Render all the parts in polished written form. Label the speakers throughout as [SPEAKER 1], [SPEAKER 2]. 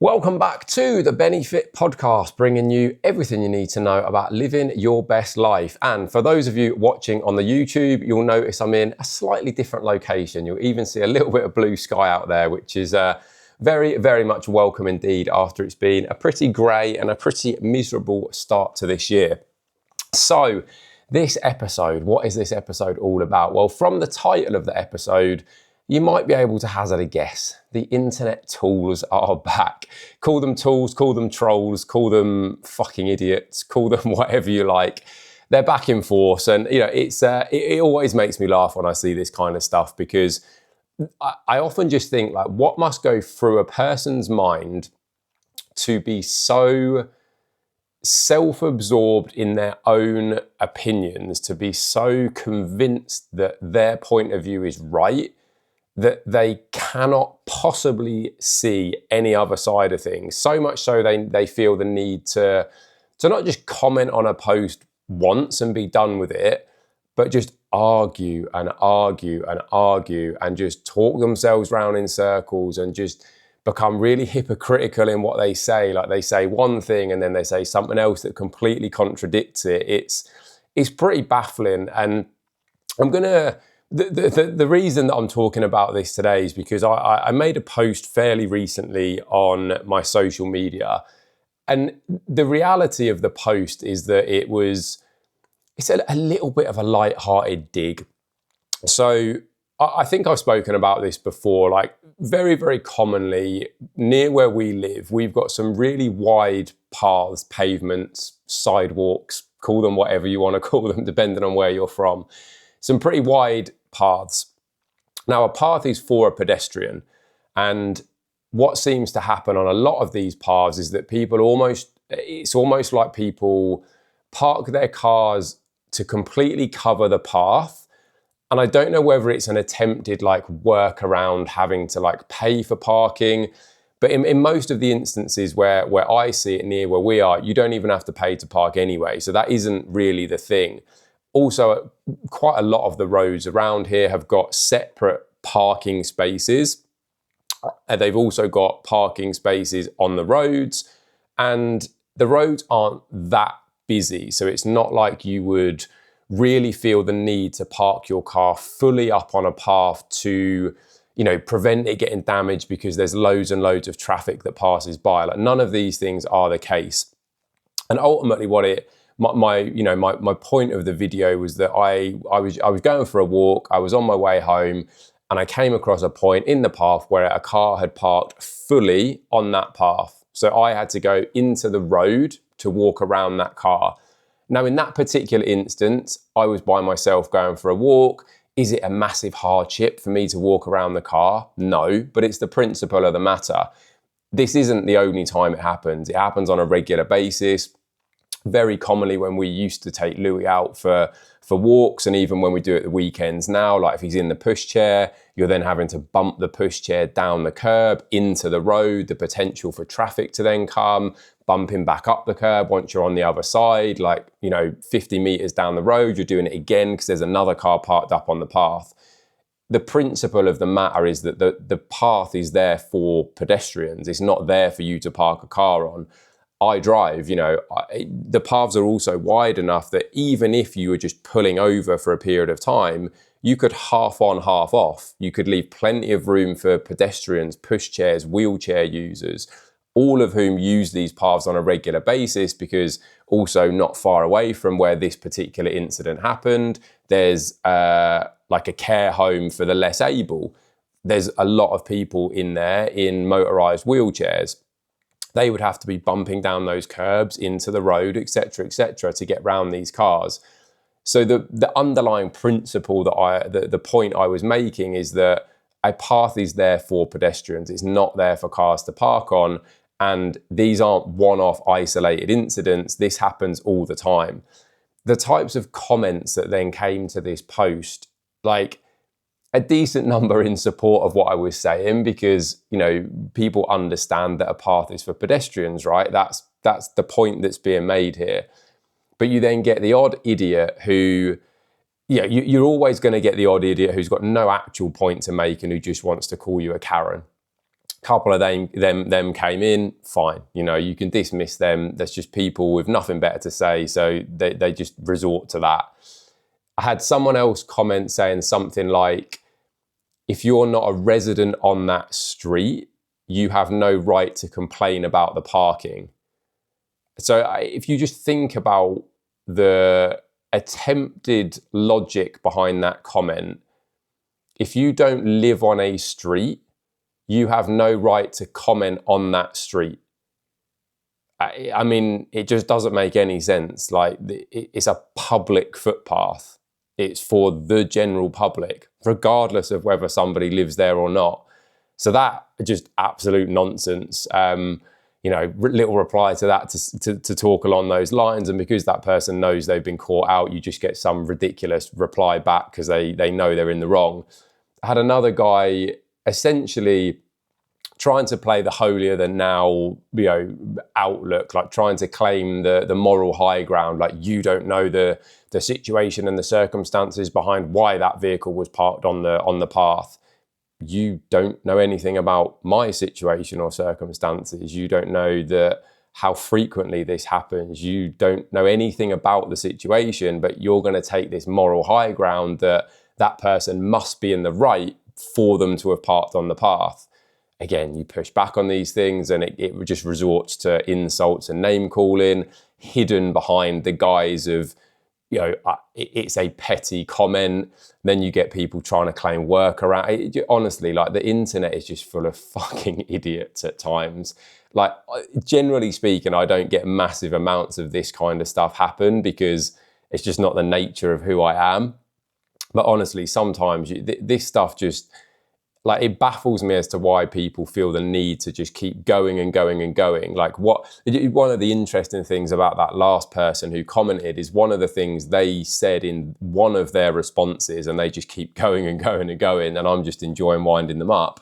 [SPEAKER 1] Welcome back to the Benefit Podcast, bringing you everything you need to know about living your best life. And for those of you watching on the YouTube, you'll notice I'm in a slightly different location. You'll even see a little bit of blue sky out there, which is very, very much welcome indeed after it's been a pretty grey and a pretty miserable start to this year. So this episode, what is this episode all about? Well, from the title of the episode, you might be able to hazard a guess. The internet tools are back. Call them tools, call them trolls, call them fucking idiots, call them whatever you like. They're back in force, and you know it always makes me laugh when I see this kind of stuff, because I often just think, like, what must go through a person's mind to be so self-absorbed in their own opinions, to be so convinced that their point of view is right, that they cannot possibly see any other side of things. So much so they feel the need to not just comment on a post once and be done with it, but just argue and argue and argue and just talk themselves round in circles and just become really hypocritical in what they say. Like, they say one thing and then they say something else that completely contradicts it. It's pretty baffling. And I'm gonna... The reason that I'm talking about this today is because I made a post fairly recently on my social media, and the reality of the post is that it's a little bit of a light-hearted dig. So I think I've spoken about this before. Like, very, very commonly near where we live, we've got some really wide paths, pavements, sidewalks, call them whatever you want to call them, depending on where you're from. Some pretty wide paths. Now, a path is for a pedestrian, and what seems to happen on a lot of these paths is that it's almost like people park their cars to completely cover the path. And I don't know whether it's an attempted like workaround having to like pay for parking, but in most of the instances where I see it near where we are, you don't even have to pay to park anyway. So that isn't really the thing. Also, quite a lot of the roads around here have got separate parking spaces. They've also got parking spaces on the roads, and the roads aren't that busy. So it's not like you would really feel the need to park your car fully up on a path to, you know, prevent it getting damaged because there's loads and loads of traffic that passes by. Like, none of these things are the case. And ultimately my point of the video was that I was going for a walk, I was on my way home, and I came across a point in the path where a car had parked fully on that path. So I had to go into the road to walk around that car. Now, in that particular instance, I was by myself going for a walk. Is it a massive hardship for me to walk around the car? No, but it's the principle of the matter. This isn't the only time it happens. It happens on a regular basis. Very commonly when we used to take Louis out for walks, and even when we do it the weekends now, like if he's in the pushchair, you're then having to bump the pushchair down the curb into the road, the potential for traffic to then come, bumping back up the curb once you're on the other side, like, you know, 50 meters down the road, you're doing it again because there's another car parked up on the path. The principle of the matter is that the path is there for pedestrians. It's not there for you to park a car on. I drive, you know, the paths are also wide enough that even if you were just pulling over for a period of time, you could half on, half off. You could leave plenty of room for pedestrians, pushchairs, wheelchair users, all of whom use these paths on a regular basis, because also not far away from where this particular incident happened, there's like a care home for the less able. There's a lot of people in there in motorised wheelchairs. They would have to be bumping down those curbs into the road, etc., to get round these cars. So the underlying principle the point I was making is that a path is there for pedestrians. It's not there for cars to park on. And these aren't one-off isolated incidents. This happens all the time. The types of comments that then came to this post, like, a decent number in support of what I was saying, because, you know, people understand that a path is for pedestrians, right? That's the point that's being made here. But you then get the odd idiot who, yeah, you're always going to get the odd idiot who's got no actual point to make and who just wants to call you a Karen. couple of them came in, fine. You know, you can dismiss them. There's just people with nothing better to say, so they just resort to that. I had someone else comment saying something like, if you're not a resident on that street, you have no right to complain about the parking. So if you just think about the attempted logic behind that comment, if you don't live on a street, you have no right to comment on that street. I mean, it just doesn't make any sense. Like, it's a public footpath. It's for the general public, regardless of whether somebody lives there or not. So that just absolute nonsense. You know, little reply to that to talk along those lines. And because that person knows they've been caught out, you just get some ridiculous reply back because they know they're in the wrong. I had another guy essentially trying to play the holier than now, you know, outlook, like trying to claim the moral high ground, like you don't know the situation and the circumstances behind why that vehicle was parked on the path. You don't know anything about my situation or circumstances. You don't know how frequently this happens. You don't know anything about the situation, but you're going to take this moral high ground that person must be in the right for them to have parked on the path. Again, you push back on these things and it just resorts to insults and name calling, hidden behind the guise of, you know, it's a petty comment. Then you get people trying to claim workaround. Honestly, like, the internet is just full of fucking idiots at times. Like, generally speaking, I don't get massive amounts of this kind of stuff happen because it's just not the nature of who I am. But honestly, sometimes this stuff just, like, it baffles me as to why people feel the need to just keep going and going and going. Like, one of the interesting things about that last person who commented is one of the things they said in one of their responses, and they just keep going and going and going, and I'm just enjoying winding them up.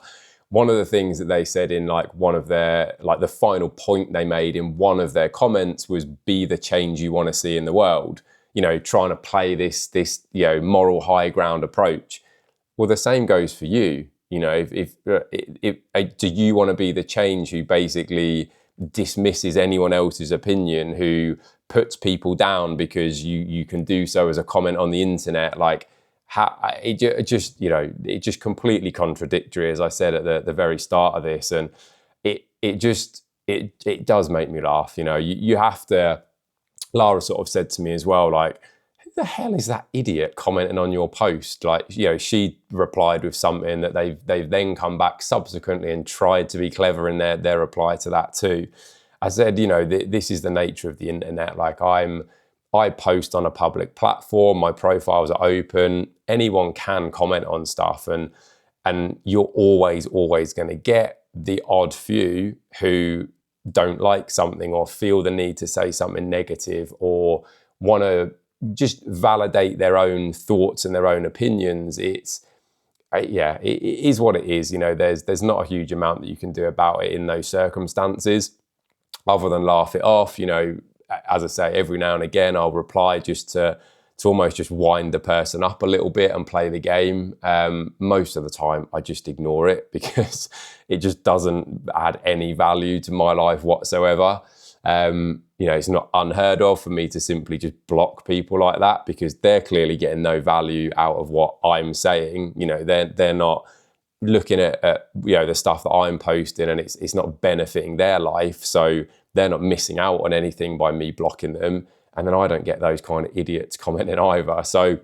[SPEAKER 1] One of the things that they said in, like, one of their, like, the final point they made in one of their comments was, be the change you want to see in the world. You know, trying to play this you know, moral high ground approach. Well, the same goes for you. You know, if do you want to be the change who basically dismisses anyone else's opinion, who puts people down because you can do so as a comment on the internet? Like, it just, you know, it just completely contradictory, as I said at the very start of this, and it does make me laugh. You know, you have to. Lara sort of said to me as well, like, who the hell is that idiot commenting on your post? Like, you know, she replied with something that they've then come back subsequently and tried to be clever in their reply to that too. I said, you know, this is the nature of the internet. Like, I post on a public platform, my profiles are open, anyone can comment on stuff, and you're always going to get the odd few who don't like something or feel the need to say something negative or want to just validate their own thoughts and their own opinions. It is what it is. You know, there's not a huge amount that you can do about it in those circumstances other than laugh it off. You know, as I say, every now and again I'll reply just to almost just wind the person up a little bit and play the game. Most of the time I just ignore it because it just doesn't add any value to my life whatsoever. You know, it's not unheard of for me to simply just block people like that because they're clearly getting no value out of what I'm saying. You know, they're not looking at you know, the stuff that I'm posting, and it's not benefiting their life, so they're not missing out on anything by me blocking them. And then I don't get those kind of idiots commenting either. So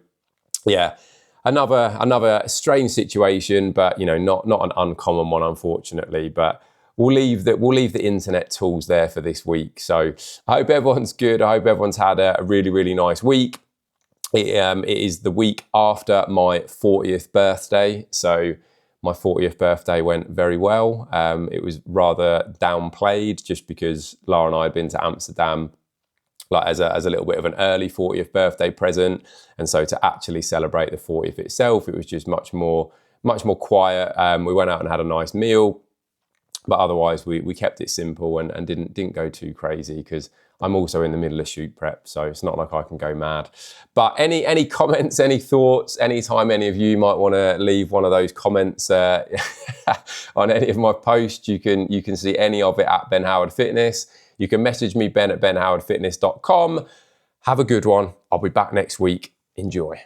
[SPEAKER 1] yeah, another strange situation, but, you know, not an uncommon one, unfortunately. But we'll leave the internet tools there for this week. So I hope everyone's good. I hope everyone's had a really, really nice week. It is the week after my 40th birthday. So my 40th birthday went very well. It was rather downplayed just because Lara and I had been to Amsterdam, like, as a little bit of an early 40th birthday present. And so to actually celebrate the 40th itself, it was just much more quiet. We went out and had a nice meal. But otherwise, we kept it simple and didn't go too crazy, because I'm also in the middle of shoot prep, so it's not like I can go mad. But any comments, any thoughts, anytime any of you might want to leave one of those comments on any of my posts, you can see any of it at Ben Howard Fitness. You can message me, Ben at benhowardfitness.com. Have a good one. I'll be back next week. Enjoy.